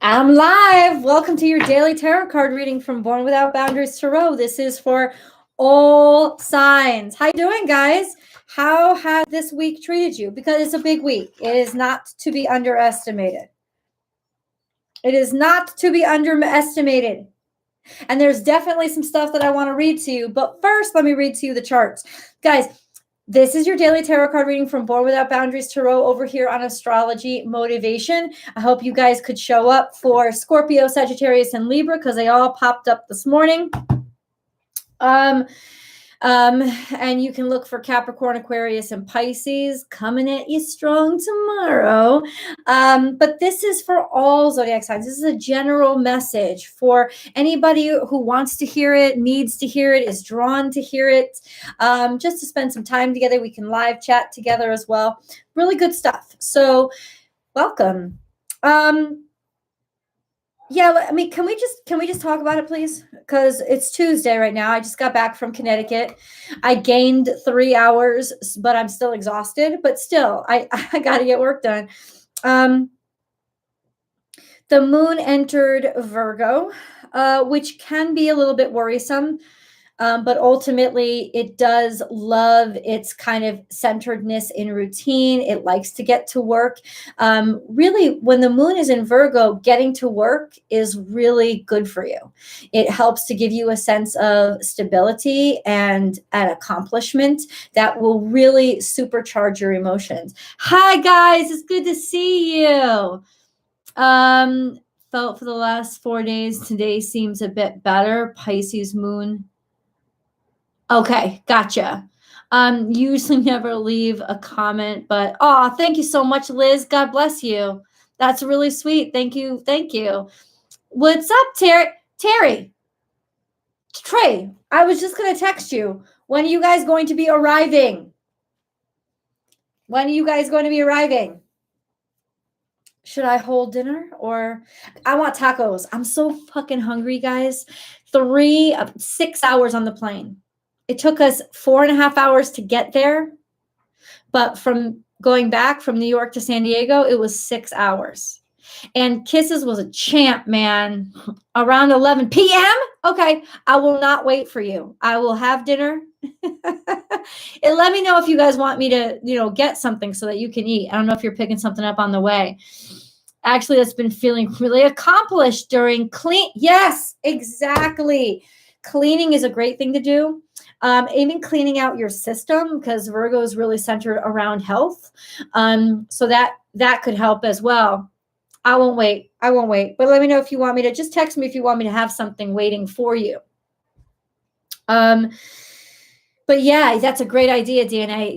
I'm live. Welcome to your daily tarot card reading from Born Without Boundaries Tarot. This is for all signs. How you doing, guys? How has this week treated you? Because it's a big week. It is not to be underestimated. It is not to be underestimated. And there's definitely some stuff that I want to read to you. But first, let me read to you the charts. Guys, this is your daily tarot card reading from Born Without Boundaries Tarot over here on Astrology Motivation. I hope you guys could show up for Scorpio, Sagittarius, and Libra because they all popped up this morning. And you can look for Capricorn, Aquarius, and Pisces coming at you strong tomorrow. But this is for all zodiac signs. This is a general message for anybody who wants to hear it, needs to hear it, is drawn to hear it. Just to spend some time together. We can live chat together as well. Really good stuff. So welcome. Yeah, I mean, can we just talk about it, please? Because it's Tuesday right now. I just got back from Connecticut. I gained 3 hours, but I'm still exhausted. But still, I got to get work done. The moon entered Virgo, which can be a little bit worrisome. But ultimately, it does love its kind of centeredness in routine. It likes to get to work. Really, when the moon is in Virgo, getting to work is really good for you. It helps to give you a sense of stability and an accomplishment that will really supercharge your emotions. Hi, guys. It's good to see you. Felt for the last 4 days. Today seems a bit better. Pisces moon. Okay, gotcha. Usually never leave a comment, but thank you so much, Liz. God bless you. That's really sweet. Thank you. Thank you. What's up, Terry? Trey, I was just gonna text you. When are you guys going to be arriving? When are you guys going to be arriving? Should I hold dinner or I want tacos? I'm so fucking hungry, guys. 6 hours on the plane. It took us 4.5 hours to get there, but from going back from New York to San Diego, it was 6 hours. And Kisses was a champ, man. Around 11 p.m. Okay, I will not wait for you. I will have dinner. And let me know if you guys want me to, get something so that you can eat. I don't know if you're picking something up on the way. Actually, that's been feeling really accomplished during clean. Yes, exactly. Cleaning is a great thing to do. Even cleaning out your system, because Virgo is really centered around health. So that could help as well. I won't wait. But let me know if you want me to. Just text me if you want me to have something waiting for you. But yeah, that's a great idea, DNA.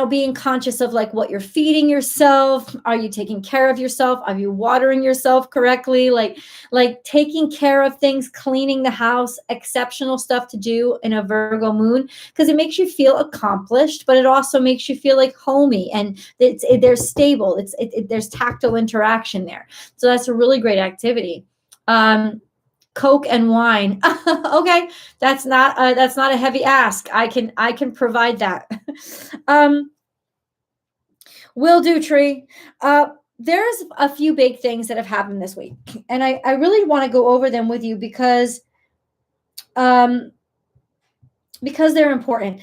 Being conscious of like what you're feeding yourself. Are you taking care of yourself? Are you watering yourself correctly? Like taking care of things, cleaning the house, exceptional stuff to do in a Virgo moon, because it makes you feel accomplished, but it also makes you feel like homey and they're stable. There's tactile interaction there. So that's a really great activity. Coke and wine. Okay, that's not a heavy ask. I can provide that. Will do, Tree. There's a few big things that have happened this week, and I really want to go over them with you because they're important.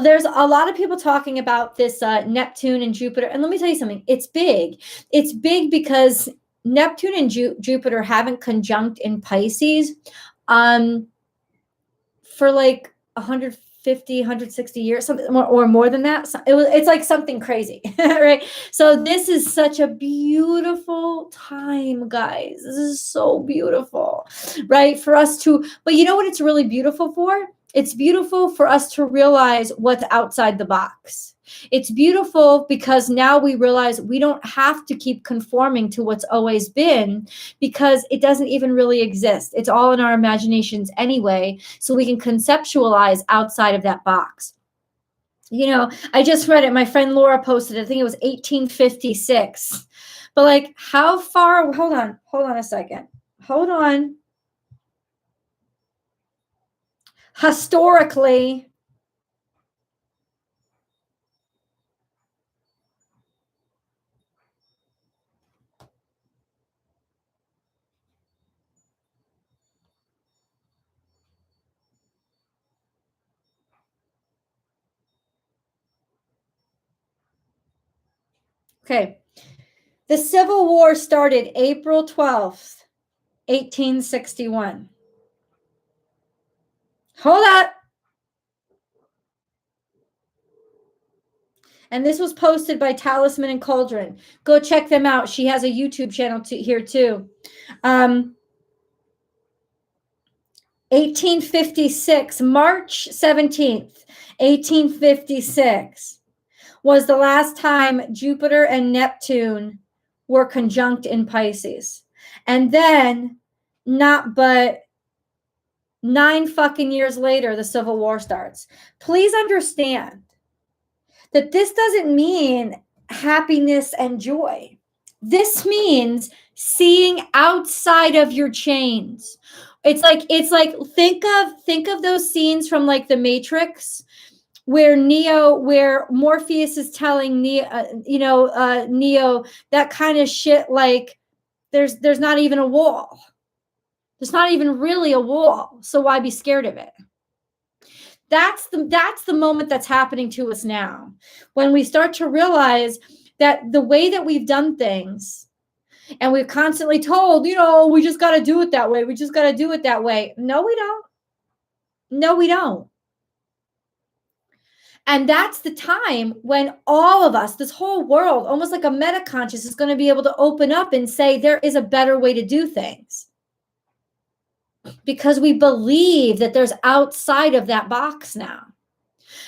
There's a lot of people talking about this Neptune and Jupiter, and let me tell you something. It's big. It's big because Neptune and Jupiter haven't conjunct in Pisces for like 150, 160 years, something more, or more than that. It's like something crazy, right? So this is such a beautiful time, guys. This is so beautiful, right? For us to, but you know what it's really beautiful for? It's beautiful for us to realize what's outside the box. It's beautiful because now we realize we don't have to keep conforming to what's always been because it doesn't even really exist. It's all in our imaginations anyway, so we can conceptualize outside of that box. I just read it. My friend Laura posted it. I think it was 1856. But like, how far? Hold on a second. Hold on. Historically, Okay. The Civil War started April 12th, 1861. Hold up. And this was posted by Talisman and Cauldron. Go check them out. She has a YouTube channel here too. 1856, March 17th, 1856 was the last time Jupiter and Neptune were conjunct in Pisces. And then, not but 9 fucking years later, the Civil War starts. Please understand that this doesn't mean happiness and joy. This means seeing outside of your chains. It's like think of those scenes from like The Matrix where Morpheus is telling Neo that kind of shit, like there's not even a wall. There's not even really a wall. So why be scared of it? That's the moment that's happening to us now. When we start to realize that the way that we've done things, and we've constantly told, we just got to do it that way. We just got to do it that way. No, we don't. No, we don't. And that's the time when all of us, this whole world, almost like a meta-conscious, is going to be able to open up and say, there is a better way to do things. Because we believe that there's outside of that box now.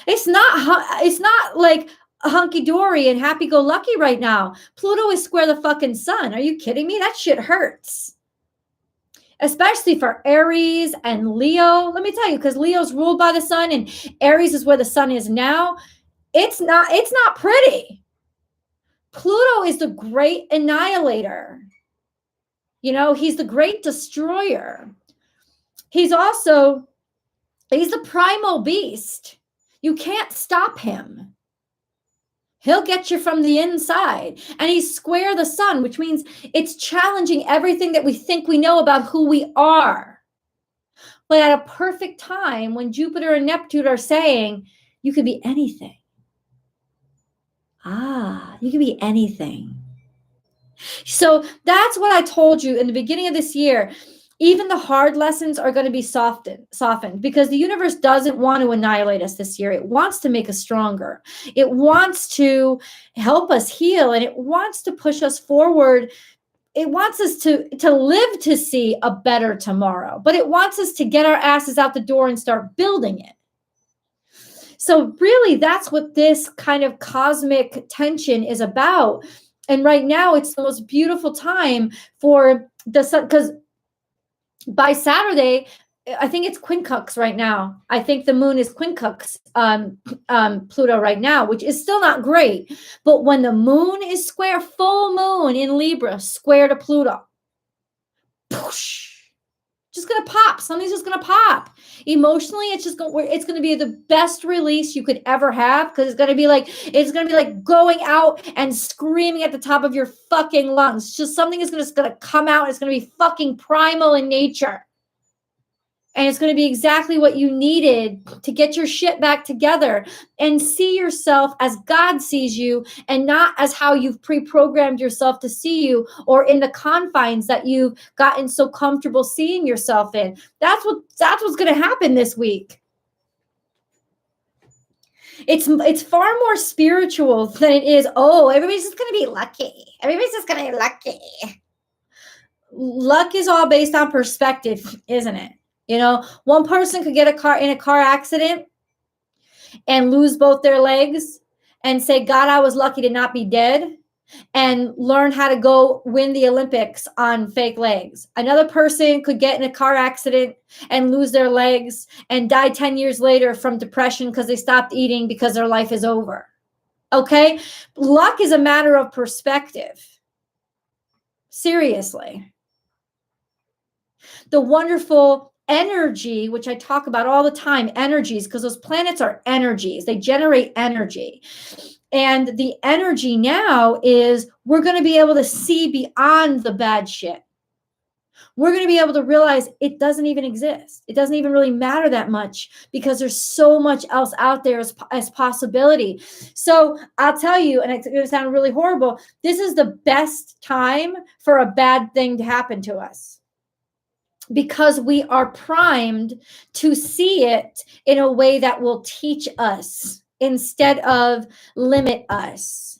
It's not like hunky-dory and happy-go-lucky right now. Pluto is square the fucking sun. Are you kidding me? That shit hurts. Especially for Aries and Leo. Let me tell you, because Leo's ruled by the sun and Aries is where the sun is now. It's not pretty. Pluto is the great annihilator. He's the great destroyer. He's the primal beast. You can't stop him. He'll get you from the inside. And he's square the sun, which means it's challenging everything that we think we know about who we are. But at a perfect time when Jupiter and Neptune are saying, you could be anything. You could be anything. So that's what I told you in the beginning of this year. Even the hard lessons are going to be softened because the universe doesn't want to annihilate us this year. It wants to make us stronger. It wants to help us heal, and it wants to push us forward. It wants us to live to see a better tomorrow, but it wants us to get our asses out the door and start building it. So really, that's what this kind of cosmic tension is about. And right now, it's the most beautiful time for the sun, because by Saturday, I think it's quincunx right now. I think the moon is quincunx Pluto right now, which is still not great. But when the moon is square, full moon in Libra, square to Pluto, poosh, just going to pop. Something's just going to pop. Emotionally, it's going to be the best release you could ever have, because it's going to be like going out and screaming at the top of your fucking lungs. Just something is going to come out. It's going to be fucking primal in nature. And it's going to be exactly what you needed to get your shit back together and see yourself as God sees you, and not as how you've pre-programmed yourself to see you, or in the confines that you've gotten so comfortable seeing yourself in. That's what's going to happen this week. It's far more spiritual than it is, everybody's just going to be lucky. Everybody's just going to be lucky. Luck is all based on perspective, isn't it? One person could get in a car accident and lose both their legs and say, God, I was lucky to not be dead, and learn how to go win the Olympics on fake legs. Another person could get in a car accident and lose their legs and die 10 years later from depression because they stopped eating because their life is over. Okay? Luck is a matter of perspective. Seriously. The wonderful energy, which I talk about all the time, energies, because those planets are energies. They generate energy. And the energy now is we're going to be able to see beyond the bad shit. we're going to be able to realize it doesn't even exist. It doesn't even really matter that much because there's so much else out there as possibility. So I'll tell you, and it's going to sound really horrible, this is the best time for a bad thing to happen to us because we are primed to see it in a way that will teach us instead of limit us.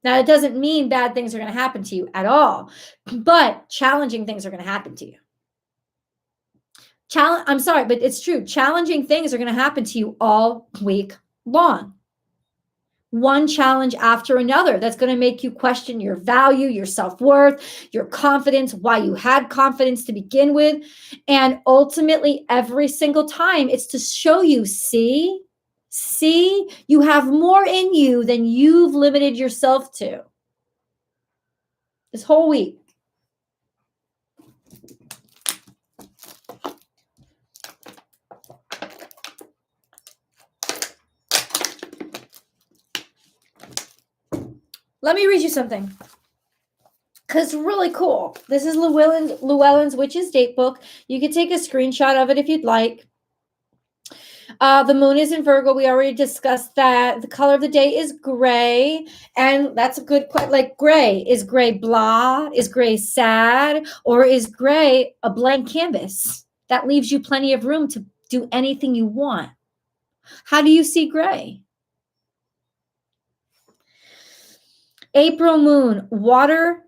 Now, it doesn't mean bad things are going to happen to you at all, but challenging things are going to happen to you. I'm sorry, but it's true. Challenging things are going to happen to you all week long. One challenge after another that's going to make you question your value, your self-worth, your confidence, why you had confidence to begin with. And ultimately, every single time, it's to show you, see, you have more in you than you've limited yourself to. This whole week. Let me read you something. Because it's really cool. This is Llewellyn's Witch's Date Book. You can take a screenshot of it if you'd like. The moon is in Virgo. We already discussed that. The color of the day is gray. And that's a good question. Like gray. Is gray blah? Is gray sad? Or is gray a blank canvas that leaves you plenty of room to do anything you want? How do you see gray? April moon, water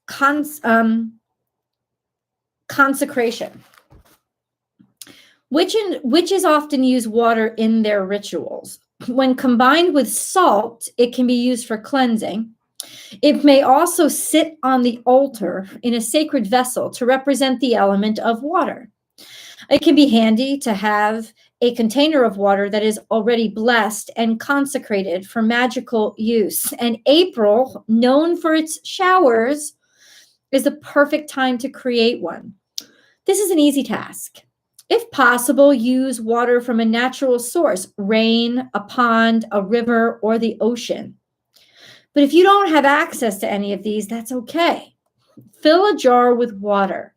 consecration. Witches often use water in their rituals. When combined with salt, it can be used for cleansing. It may also sit on the altar in a sacred vessel to represent the element of water. It can be handy to have a container of water that is already blessed and consecrated for magical use. And April, known for its showers, is the perfect time to create one. This is an easy task. If possible, use water from a natural source, rain, a pond, a river, or the ocean. But if you don't have access to any of these, that's okay. Fill a jar with water.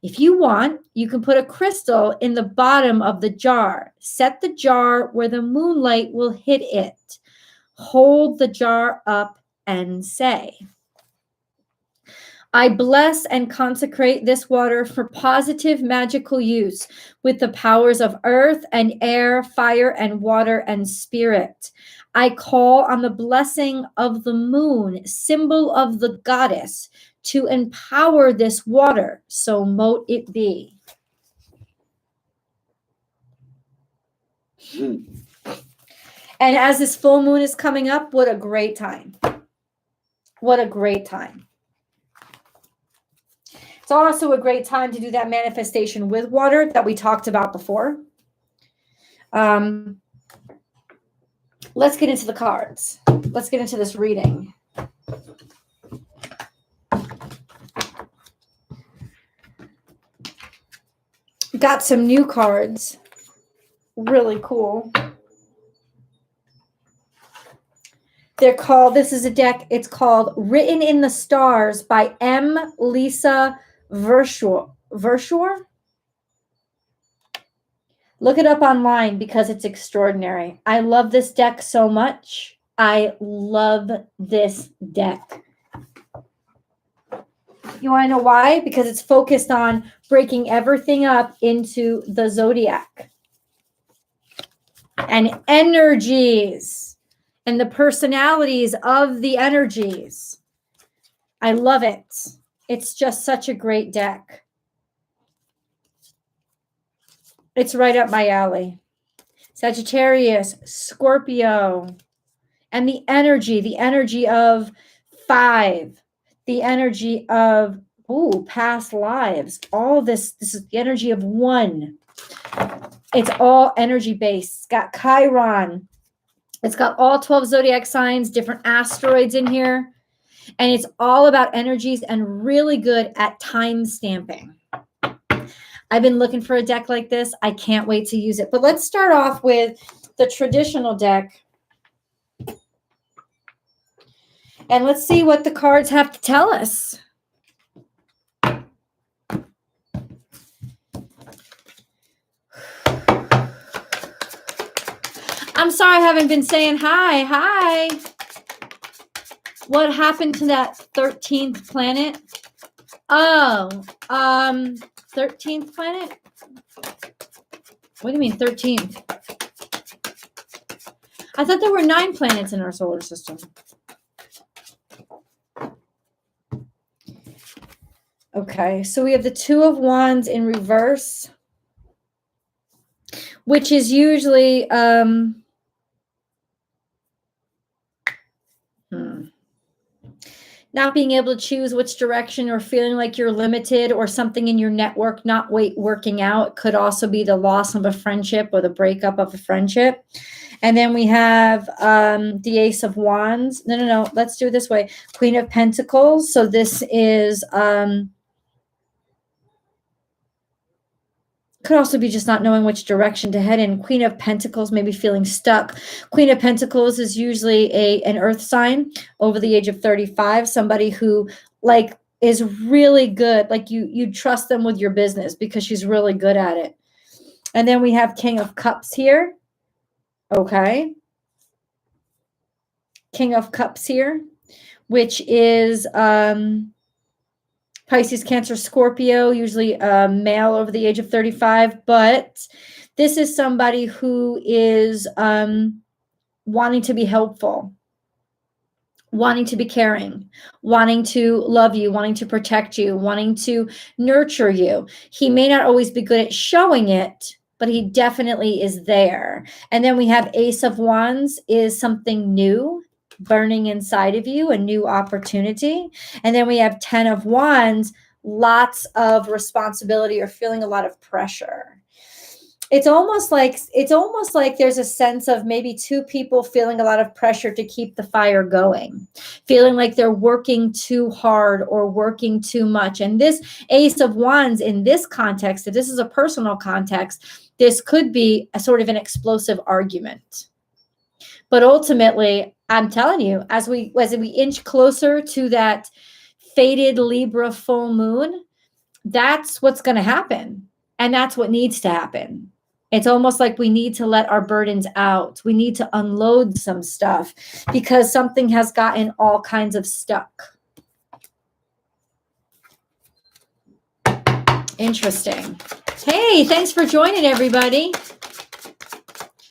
If you want, you can put a crystal in the bottom of the jar. Set the jar where the moonlight will hit it. Hold the jar up and say, I bless and consecrate this water for positive magical use with the powers of earth and air, fire and water and spirit. I call on the blessing of the moon, symbol of the goddess, to empower this water, so mote it be. And as this full moon is coming up, what a great time. What a great time. It's also a great time to do that manifestation with water that we talked about before. Let's get into the cards. Let's get into this reading. Got some new cards. Really cool. They're called, this is a deck, it's called Written in the Stars by M. Lisa Verschoor. Look it up online because it's extraordinary. I love this deck so much. I love this deck. You want to know why? Because it's focused on breaking everything up into the zodiac and energies and the personalities of the energies. I love it. It's just such a great deck. It's right up my alley. Sagittarius, Scorpio, and the energy of 5, the energy of past lives. All this is the energy of 1. It's all energy based. It's got Chiron. It's got all 12 zodiac signs, different asteroids in here. And it's all about energies and really good at time stamping. I've been looking for a deck like this. I can't wait to use it. But let's start off with the traditional deck. And let's see what the cards have to tell us. I'm sorry I haven't been saying hi. Hi. What happened to that 13th planet? Oh, 13th planet? What do you mean 13th? I thought there were 9 planets in our solar system. Okay, so we have the Two of Wands in reverse, which is usually not being able to choose which direction, or feeling like you're limited, or something in your network not working out. It could also be the loss of a friendship or the breakup of a friendship. And then we have the Ace of Wands. No. Let's do it this way. Queen of Pentacles. So this is could also be just not knowing which direction to head in. Queen of Pentacles, maybe feeling stuck. Queen of Pentacles is usually an earth sign over the age of 35, somebody who like is really good. Like you trust them with your business because she's really good at it. And then we have King of Cups here. Okay. King of Cups here, which is Pisces, Cancer, Scorpio, usually male over the age of 35. But this is somebody who is wanting to be helpful, wanting to be caring, wanting to love you, wanting to protect you, wanting to nurture you. He may not always be good at showing it, but he definitely is there. And then we have Ace of Wands is something new burning inside of you, a new opportunity. And then we have 10 of Wands, lots of responsibility or feeling a lot of pressure. It's almost like there's a sense of maybe two people feeling a lot of pressure to keep the fire going, feeling like they're working too hard or working too much. And this Ace of Wands in this context, if this is a personal context, this could be a sort of an explosive argument. But ultimately, I'm telling you, as we inch closer to that fated Libra full moon, that's what's going to happen. And that's what needs to happen. It's almost like we need to let our burdens out. We need to unload some stuff because something has gotten all kinds of stuck. Interesting. Hey, thanks for joining, everybody.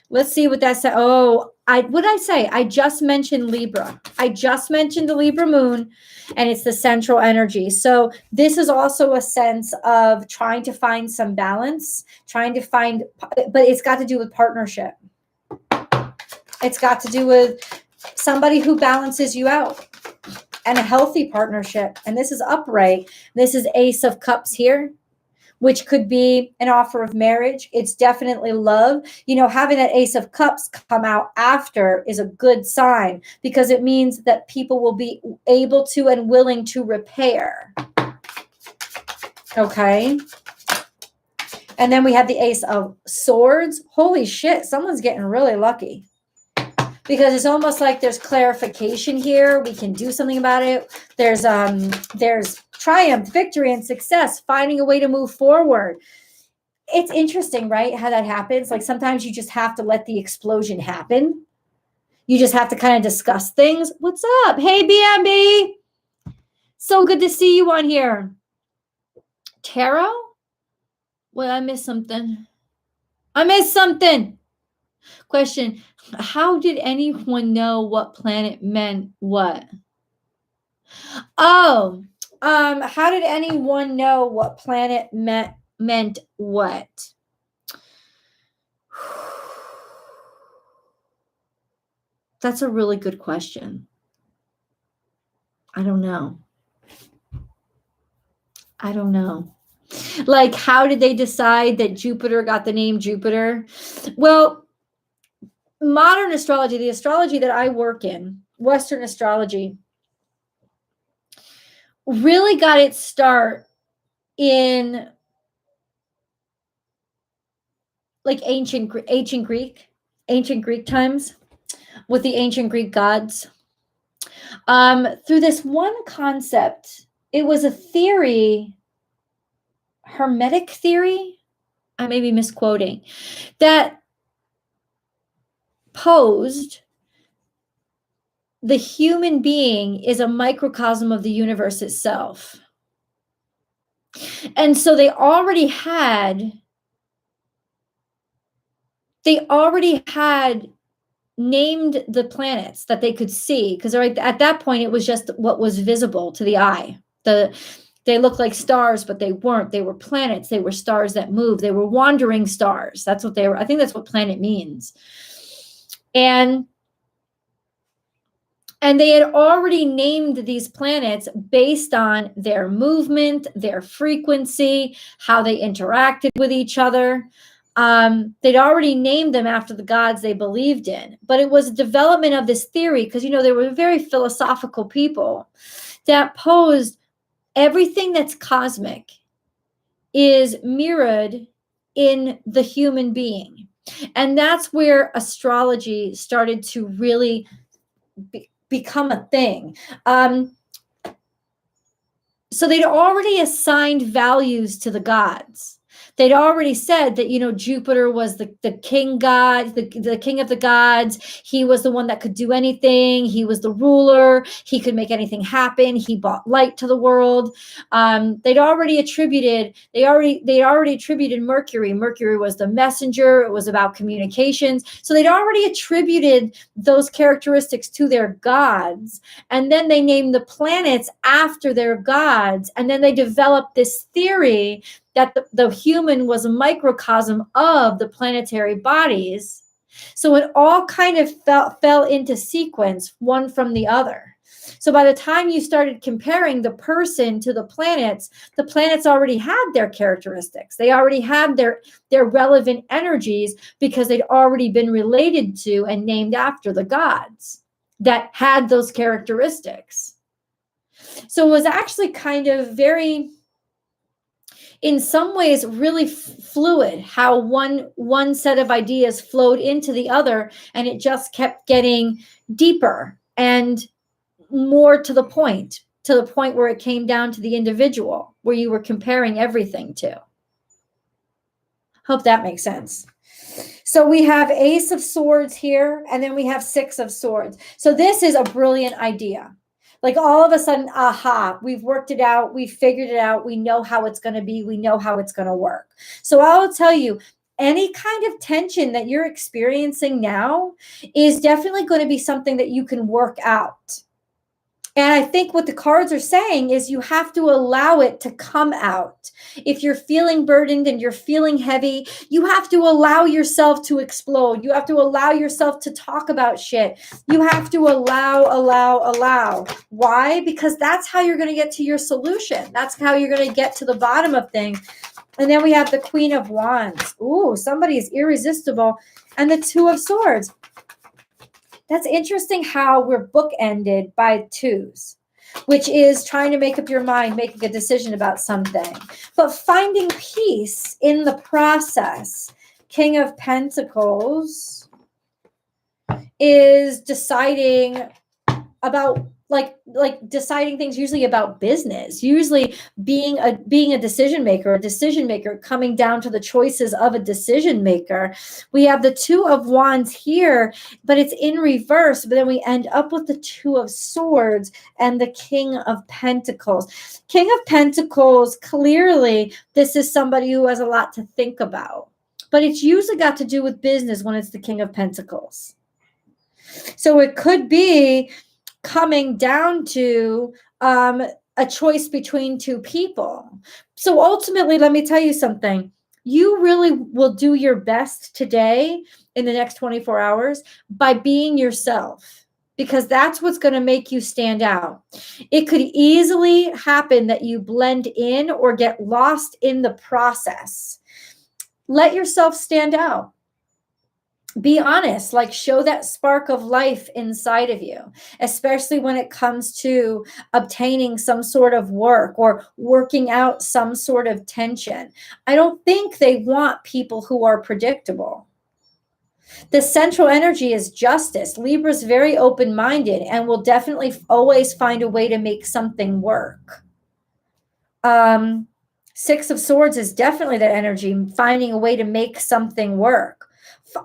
Let's see what that said. Oh, what did I say? I just mentioned Libra. I just mentioned the Libra moon, and it's the central energy. So this is also a sense of trying to find some balance, but it's got to do with partnership. It's got to do with somebody who balances you out and a healthy partnership. And this is upright. This is Ace of Cups here, which could be an offer of marriage. It's definitely love. You know, having that Ace of Cups come out after is a good sign because it means that people will be able to and willing to repair. Okay. And then we have the Ace of Swords. Holy shit, someone's getting really lucky. Because it's almost like there's clarification here. We can do something about it. There's triumph, victory, and success, finding a way to move forward. It's interesting, right? How that happens. Like sometimes you just have to let the explosion happen. You just have to kind of discuss things. What's up? Hey, BMB. So good to see you on here. Tarot? Well, I missed something. Question. How did anyone know what planet meant what? Oh, how did anyone know what planet meant what? That's a really good question. I don't know. Like, how did they decide that Jupiter got the name Jupiter? Well, modern astrology, the astrology that I work in, Western astrology, really got its start in like ancient Greek times with the ancient Greek gods. Through this one concept, it was a theory, Hermetic theory. I may be misquoting that. posed the human being is a microcosm of the universe itself. And so they already had named the planets that they could see, because at that point it was just what was visible to the eye. They looked like stars, but they weren't. They were planets. They were stars that moved. They were wandering stars. That's what they were. I think that's what planet means. And they had already named these planets based on their movement, their frequency, how they interacted with each other. They'd already named them after the gods they believed in. But it was a development of this theory because, they were very philosophical people that posed everything that's cosmic is mirrored in the human being. And that's where astrology started to really become a thing. So they'd already assigned values to the gods. They'd already said that, Jupiter was the king god, the king of the gods. He was the one that could do anything. He was the ruler. He could make anything happen. He brought light to the world. They'd already attributed Mercury. Mercury was the messenger. It was about communications. So they'd already attributed those characteristics to their gods. And then they named the planets after their gods. And then they developed this theory that the human was a microcosm of the planetary bodies. So it all kind of fell into sequence, one from the other. So by the time you started comparing the person to the planets already had their characteristics. They already had their relevant energies because they'd already been related to and named after the gods that had those characteristics. So it was actually kind of very, in some ways, really fluid how one set of ideas flowed into the other, and it just kept getting deeper and more to the point where it came down to the individual, where you were comparing everything to. Hope that makes sense. So we have Ace of Swords here, and then we have Six of Swords. So this is a brilliant idea. Like all of a sudden, aha, we've worked it out. We've figured it out. We know how it's going to be. We know how it's going to work. So I'll tell you, any kind of tension that you're experiencing now is definitely going to be something that you can work out. And I think what the cards are saying is you have to allow it to come out. If you're feeling burdened and you're feeling heavy, you have to allow yourself to explode. You have to allow yourself to talk about shit. You have to allow. Why? Because that's how you're going to get to your solution. That's how you're going to get to the bottom of things. And then we have the Queen of Wands. Ooh, somebody is irresistible. And the Two of Swords. That's interesting how we're bookended by twos, which is trying to make up your mind, making a decision about something, but finding peace in the process. King of Pentacles is deciding about like deciding things, usually about business, usually being a decision maker coming down to the choices of a decision maker. We have the Two of Wands here, but it's in reverse. But then we end up with the Two of Swords and the King of Pentacles. King of Pentacles, clearly, this is somebody who has a lot to think about, but it's usually got to do with business when it's the King of Pentacles. So it could be coming down to a choice between two people. So ultimately, let me tell you something. You really will do your best today in the next 24 hours by being yourself, because that's what's going to make you stand out. It could easily happen that you blend in or get lost in the process. Let yourself stand out. Be honest, like show that spark of life inside of you, especially when it comes to obtaining some sort of work or working out some sort of tension. I don't think they want people who are predictable. The central energy is justice. Libra's very open-minded and will definitely always find a way to make something work. Six of Swords is definitely that energy, finding a way to make something work.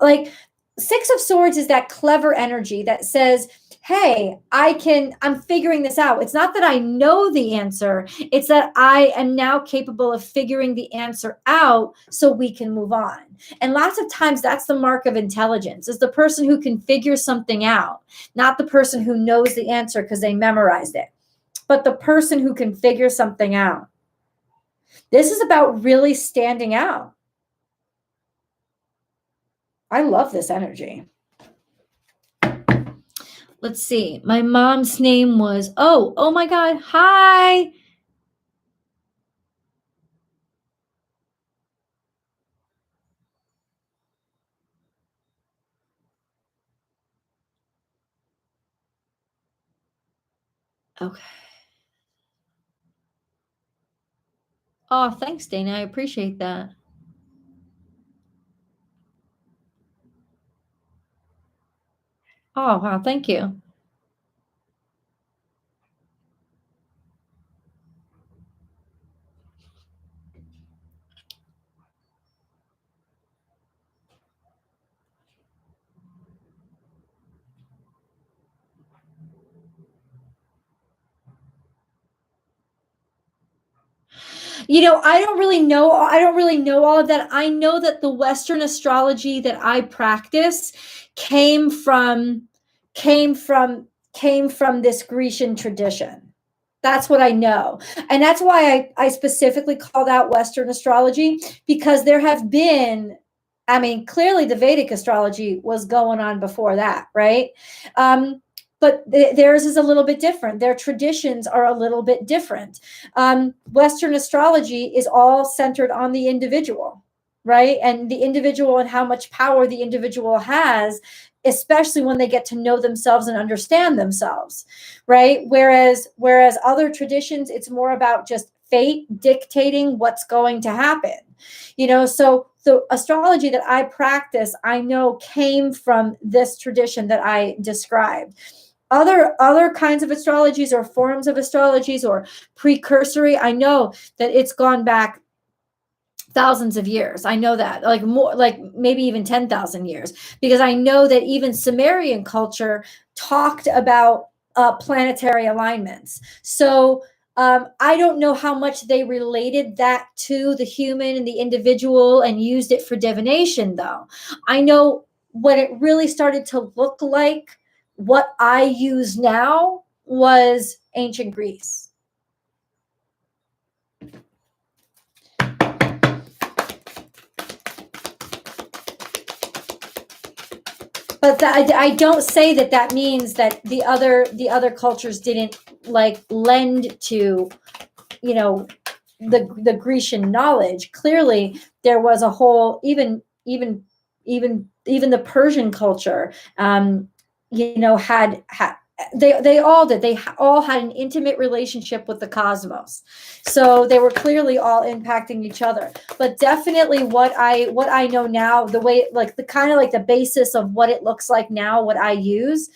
Like Six of Swords is that clever energy that says, hey, I'm figuring this out. It's not that I know the answer. It's that I am now capable of figuring the answer out so we can move on. And lots of times that's the mark of intelligence, is the person who can figure something out, not the person who knows the answer because they memorized it, but the person who can figure something out. This is about really standing out. I love this energy. Let's see. My mom's name was, oh my God. Hi. Okay. Oh, thanks, Dana. I appreciate that. Oh, wow. Thank you. I don't really know all of that. I know that the Western astrology that I practice came from this Grecian tradition. That's what I know. And that's why I specifically called out Western astrology, because there have been, clearly the Vedic astrology was going on before that, right? But theirs is a little bit different. Their traditions are a little bit different. Western astrology is all centered on the individual, right? And the individual and how much power the individual has, especially when they get to know themselves and understand themselves, right? Whereas other traditions, it's more about just fate dictating what's going to happen. So the astrology that I practice, I know came from this tradition that I described. Other kinds of astrologies or forms of astrologies or precursory, I know that it's gone back thousands of years. I know that, like more, like maybe even 10,000 years, because I know that even Sumerian culture talked about planetary alignments. So I don't know how much they related that to the human and the individual and used it for divination, though. I know what it really started to look like, what I use now, was ancient Greece. But I don't say that means that the other cultures didn't like lend to, the Grecian knowledge. Clearly, there was a whole, even the Persian culture, had they all did. They all had an intimate relationship with the cosmos, so they were clearly all impacting each other. But definitely, what I know now, the way, like the kind of like the basis of what it looks like now, what I use,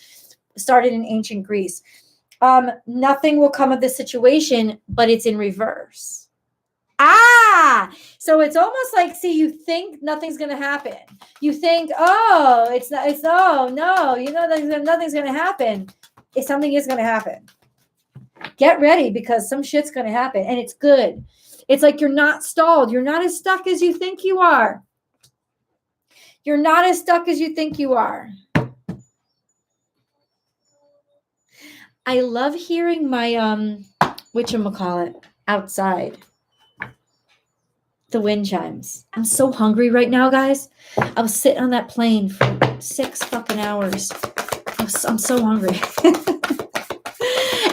started in ancient Greece. Nothing will come of this situation, but it's in reverse. So it's almost like, see, you think nothing's going to happen. You think, oh, oh no, nothing's going to happen. If something is going to happen, get ready, because some shit's going to happen, and it's good. It's like you're not stalled. You're not as stuck as you think you are. You're not as stuck as you think you are. I love hearing my whatchamacallit outside. The wind chimes. I'm so hungry right now, guys. I was sitting on that plane for 6 fucking hours. I'm so hungry.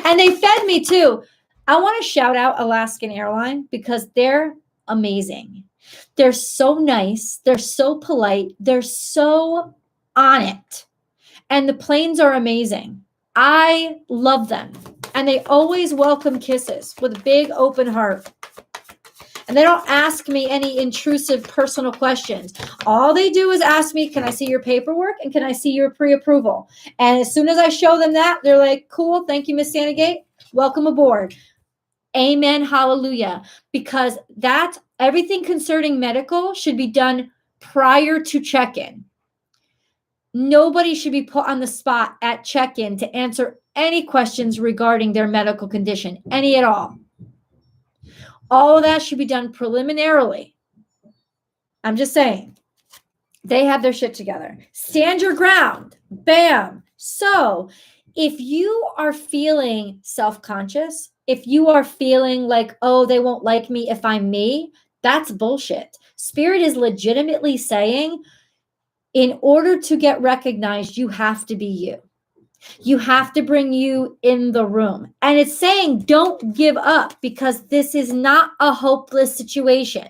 And they fed me too. I want to shout out Alaskan Airline, because they're amazing. They're so nice. They're so polite. They're so on it. And the planes are amazing. I love them. And they always welcome kisses with a big open heart. And they don't ask me any intrusive personal questions. All they do is ask me, can I see your paperwork? And can I see your pre-approval? And as soon as I show them that, they're like, cool, thank you, Miss Sandagate. Welcome aboard. Amen, hallelujah. Because everything concerning medical should be done prior to check-in. Nobody should be put on the spot at check-in to answer any questions regarding their medical condition, any at all. All of that should be done preliminarily. I'm just saying. They have their shit together. Stand your ground. Bam. So if you are feeling self-conscious, if you are feeling like, oh, they won't like me if I'm me, that's bullshit. Spirit is legitimately saying, in order to get recognized, you have to be you. You have to bring you in the room. And it's saying, don't give up, because this is not a hopeless situation.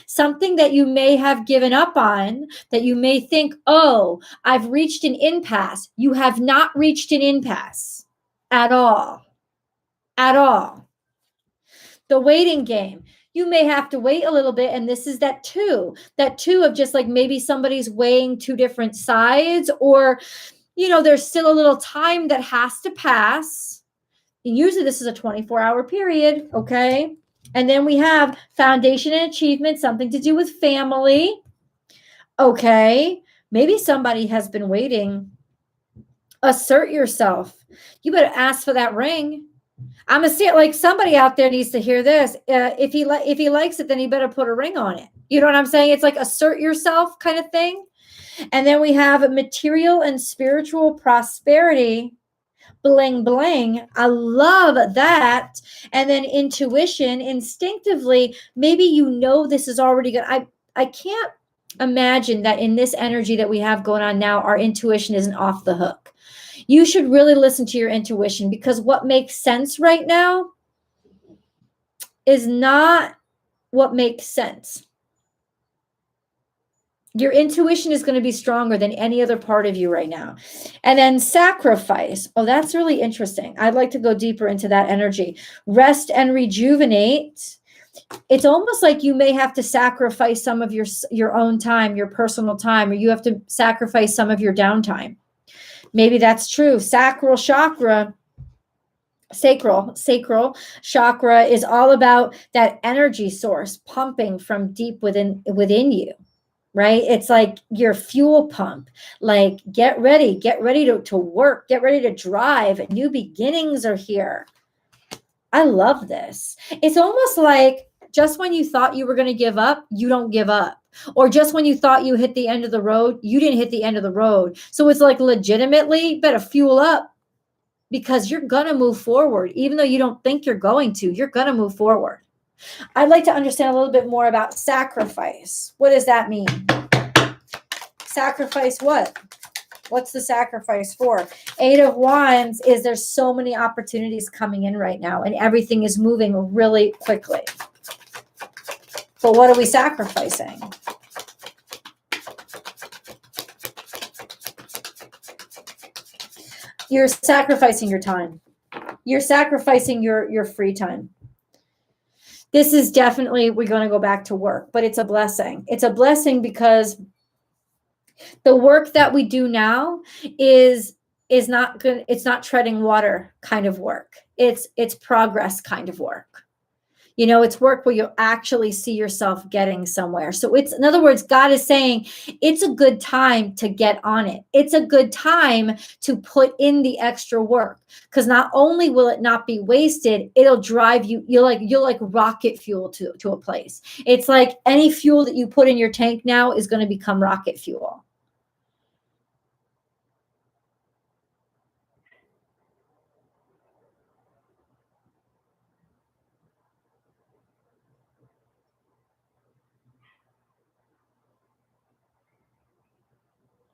Something that you may have given up on, that you may think, oh, I've reached an impasse. You have not reached an impasse at all. At all. The waiting game. You may have to wait a little bit. And this is that two of just like maybe somebody's weighing two different sides, or there's still a little time that has to pass. And usually this is a 24-hour period, okay? And then we have foundation and achievement, something to do with family. Okay, maybe somebody has been waiting. Assert yourself. You better ask for that ring. I'm going to see it, like somebody out there needs to hear this. If he likes it, then he better put a ring on it. You know what I'm saying? It's like assert yourself kind of thing. And then we have material and spiritual prosperity, bling, bling. I love that. And then intuition, instinctively, maybe this is already good. I can't imagine that in this energy that we have going on now, our intuition isn't off the hook. You should really listen to your intuition, because what makes sense right now is not what makes sense. Your intuition is going to be stronger than any other part of you right now. And then sacrifice. Oh, that's really interesting. I'd like to go deeper into that energy. Rest and rejuvenate. It's almost like you may have to sacrifice some of your own time, your personal time, or you have to sacrifice some of your downtime. Maybe that's true. Sacral chakra is all about that energy source pumping from deep within you. Right? It's like your fuel pump. Like, get ready to work, get ready to drive. New beginnings are here. I love this. It's almost like just when you thought you were going to give up, you don't give up. Or just when you thought you hit the end of the road, you didn't hit the end of the road. So it's like legitimately better fuel up, because you're going to move forward. Even though you don't think you're going to, you're going to move forward. I'd like to understand a little bit more about sacrifice. What does that mean? Sacrifice what? What's the sacrifice for? 8 of Wands is there's so many opportunities coming in right now, and everything is moving really quickly. But what are we sacrificing? You're sacrificing your time. You're sacrificing your free time. This is definitely, we're going to go back to work, but it's a blessing. It's a blessing because the work that we do now is not good. It's not treading water kind of work. It's progress kind of work. It's work where you actually see yourself getting somewhere. So in other words, God is saying it's a good time to get on it. It's a good time to put in the extra work, because not only will it not be wasted, it'll drive you. You'll like rocket fuel to a place. It's like any fuel that you put in your tank now is going to become rocket fuel.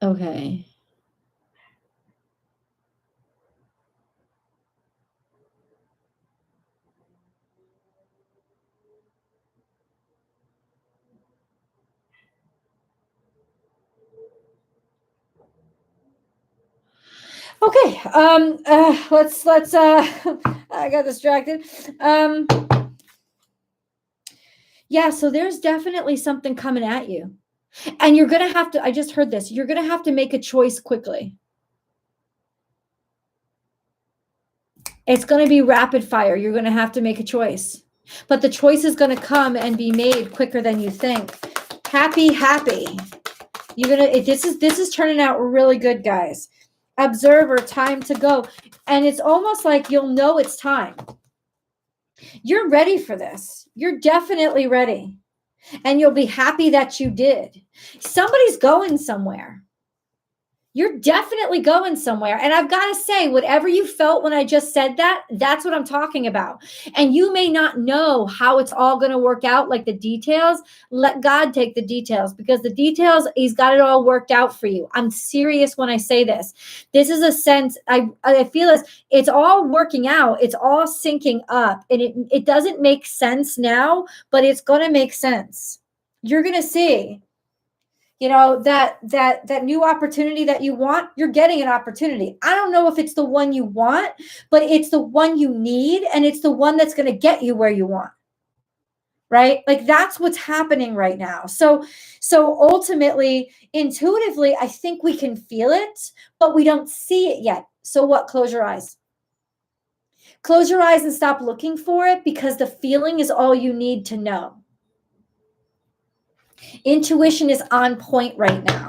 Okay. Okay. Let's I got distracted. Yeah, so there's definitely something coming at you. And you're going to have to, I just heard this, you're going to have to make a choice quickly. It's going to be rapid fire. You're going to have to make a choice. But the choice is going to come and be made quicker than you think. Happy. This is turning out really good, guys. Observer, time to go. And it's almost like you'll know it's time. You're ready for this. You're definitely ready. And you'll be happy that you did. Somebody's going somewhere. You're definitely going somewhere. And I've got to say, whatever you felt when I just said that, that's what I'm talking about. And you may not know how it's all going to work out, like the details. Let God take the details, because the details, he's got it all worked out for you. I'm serious when I say this. This is a sense, I feel it's all working out. It's all syncing up. And it doesn't make sense now, but it's going to make sense. You're going to see. That new opportunity that you want, you're getting an opportunity. I don't know if it's the one you want, but it's the one you need, and it's the one that's going to get you where you want. Right? Like, that's what's happening right now. So ultimately, intuitively, I think we can feel it, but we don't see it yet. So what? Close your eyes. Close your eyes and stop looking for it, because the feeling is all you need to know. Intuition is on point right now.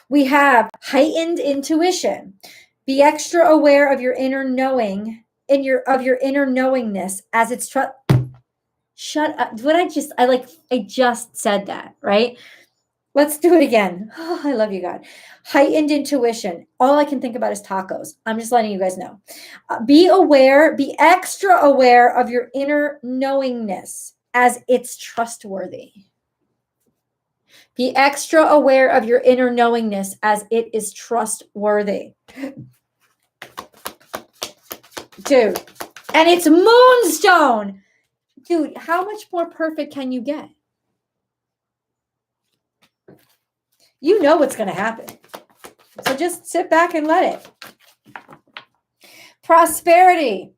We have heightened intuition. Be extra aware of your inner knowing, of your inner knowingness as it's shut up. I just said that, right? Let's do it again. Oh, I love you, God. Heightened intuition. All I can think about is tacos. I'm just letting you guys know. Be extra aware of your inner knowingness as it's trustworthy. Be extra aware of your inner knowingness as it is trustworthy. Dude, and it's moonstone. Dude, how much more perfect can you get? You know what's going to happen. So just sit back and let it. Prosperity.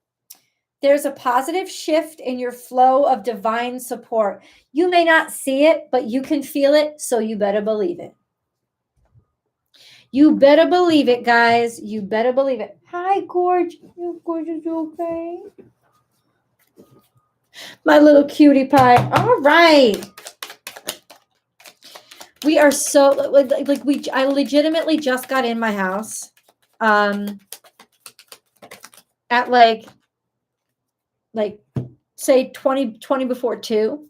There's a positive shift in your flow of divine support. You may not see it, but you can feel it, so you better believe it. You better believe it, guys. You better believe it. Hi, Gorge. You gorgeous, okay? My little cutie pie. All right. We are so I legitimately just got in my house at like say 20 before 2,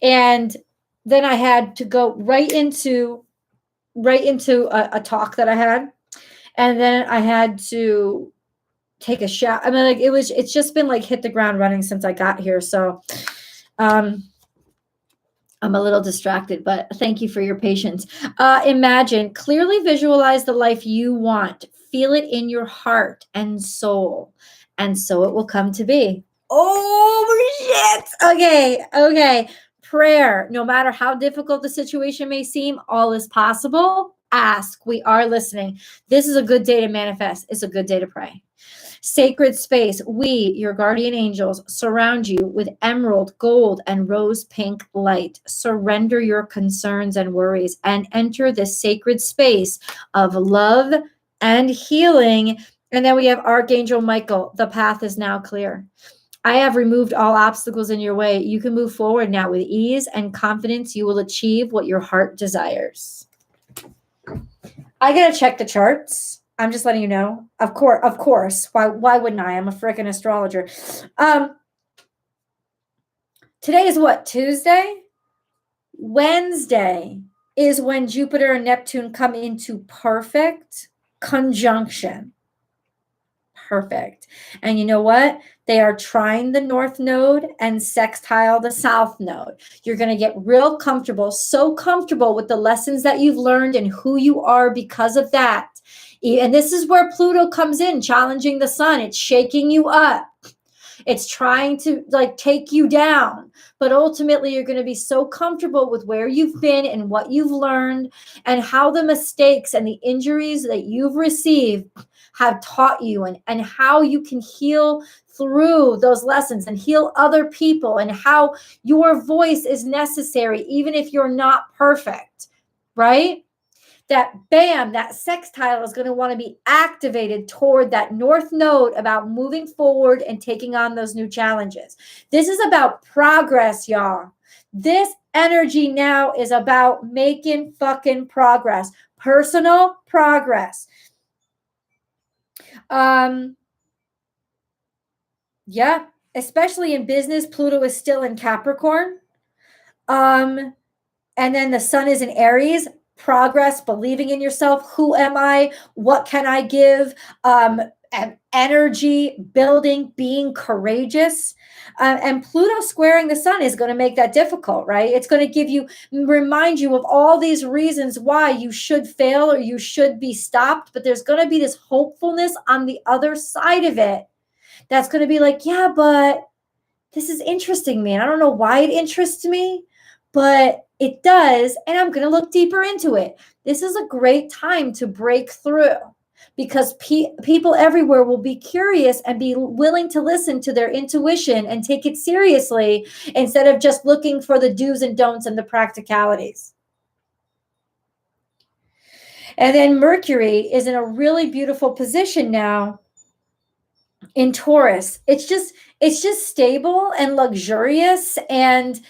and then I had to go right into a talk that I had, and then I had to take a shower. I mean, it's just been like hit the ground running since I got here, so I'm a little distracted, but thank you for your patience. Imagine, clearly visualize the life you want. Feel it in your heart and soul, and so it will come to be. Oh, shit. Okay. Prayer. No matter how difficult the situation may seem, all is possible. Ask. We are listening. This is a good day to manifest. It's a good day to pray. Sacred space. We, your guardian angels, surround you with emerald, gold, and rose pink light. Surrender your concerns and worries and enter this sacred space of love and healing. And then we have Archangel Michael. The path is now clear. I have removed all obstacles in your way. You can move forward now with ease and confidence. You will achieve what your heart desires. I gotta check the charts. I'm just letting you know. Of course. Why wouldn't I? I'm a freaking astrologer. Today is what? Tuesday? Wednesday is when Jupiter and Neptune come into perfect conjunction. Perfect. And you know what? They are trine the north node and sextile the south node. You're going to get real comfortable, so comfortable with the lessons that you've learned and who you are because of that. And this is where Pluto comes in, challenging the sun. It's shaking you up. It's trying to take you down. But ultimately, you're going to be so comfortable with where you've been and what you've learned and how the mistakes and the injuries that you've received have taught you, and how you can heal through those lessons and heal other people, and how your voice is necessary, even if you're not perfect, right? that bam, that sextile is going to want to be activated toward that north node about moving forward and taking on those new challenges. This is about progress, y'all. This energy now is about making fucking progress, personal progress. Yeah, especially in business, Pluto is still in Capricorn. And then the sun is in Aries, progress, believing in yourself. Who am I? What can I give? Energy, building, being courageous. And Pluto squaring the sun is going to make that difficult, right? It's going to remind you of all these reasons why you should fail or you should be stopped. But there's going to be this hopefulness on the other side of it. That's going to be like, yeah, but this is interesting, man. I don't know why it interests me, but it does. And I'm going to look deeper into it. This is a great time to break through because people everywhere will be curious and be willing to listen to their intuition and take it seriously instead of just looking for the do's and don'ts and the practicalities. And then Mercury is in a really beautiful position now in Taurus. It's just stable and luxurious. And,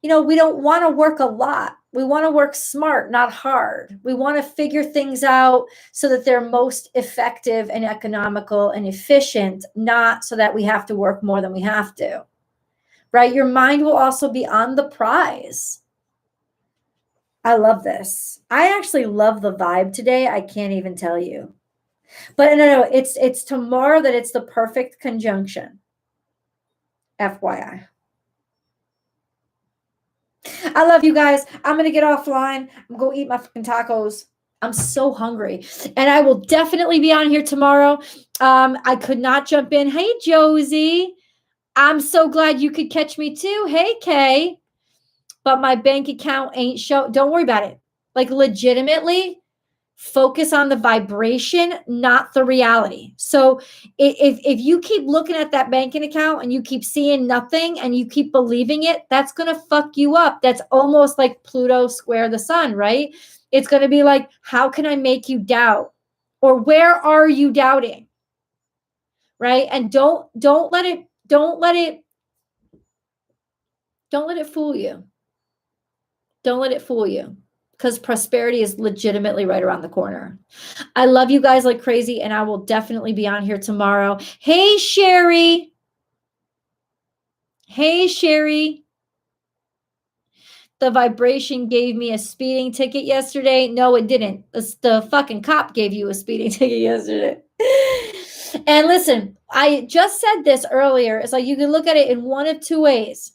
we don't want to work a lot. We want to work smart, not hard. We want to figure things out so that they're most effective and economical and efficient, not so that we have to work more than we have to, right? Your mind will also be on the prize. I love this. I actually love the vibe today. I can't even tell you. But no, it's tomorrow that it's the perfect conjunction. FYI. I love you guys. I'm going to get offline. I'm going to eat my fucking tacos. I'm so hungry. And I will definitely be on here tomorrow. I could not jump in. Hey, Josie. I'm so glad you could catch me too. Hey, Kay. But my bank account ain't show. Don't worry about it. Like legitimately, focus on the vibration, not the reality. So if you keep looking at that banking account and you keep seeing nothing and you keep believing it, that's going to fuck you up. That's almost like Pluto square the sun, right? It's going to be like, how can I make you doubt? Or where are you doubting? Right? And don't let it fool you. Don't let it fool you. Because prosperity is legitimately right around the corner. I love you guys like crazy, and I will definitely be on here tomorrow. Hey, Sherry. Hey, Sherry. The vibration gave me a speeding ticket yesterday. No, it didn't. The fucking cop gave you a speeding ticket yesterday. And listen, I just said this earlier. It's like you can look at it in one of two ways.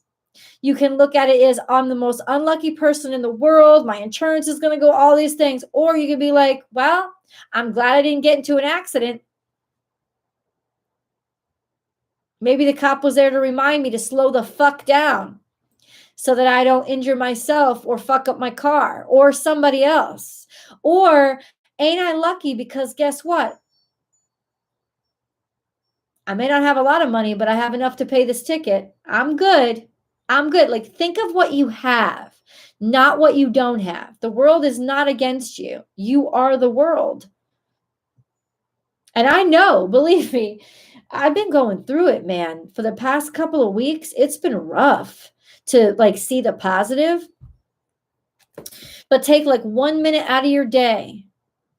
You can look at it as I'm the most unlucky person in the world. My insurance is going to go, all these things. Or you could be like, well, I'm glad I didn't get into an accident. Maybe the cop was there to remind me to slow the fuck down so that I don't injure myself or fuck up my car or somebody else. Or ain't I lucky because guess what? I may not have a lot of money, but I have enough to pay this ticket. I'm good. I'm good. Like, think of what you have, not what you don't have. The world is not against you. You are the world. And I know, believe me, I've been going through it, man. For the past couple of weeks, it's been rough to like see the positive. But take like 1 minute out of your day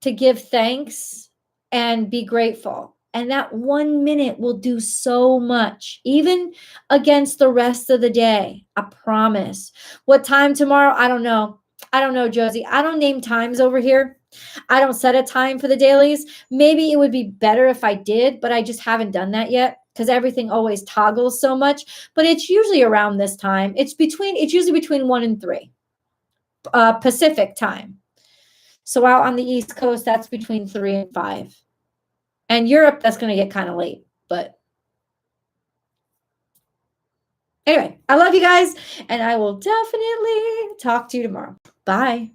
to give thanks and be grateful. And that 1 minute will do so much, even against the rest of the day. I promise. What time tomorrow? I don't know. I don't know, Josie. I don't name times over here. I don't set a time for the dailies. Maybe it would be better if I did, but I just haven't done that yet because everything always toggles so much. But it's usually around this time. It's usually between 1 and 3 Pacific time. So out on the East Coast, that's between 3 and 5. And Europe, that's going to get kind of late. But anyway, I love you guys. And I will definitely talk to you tomorrow. Bye.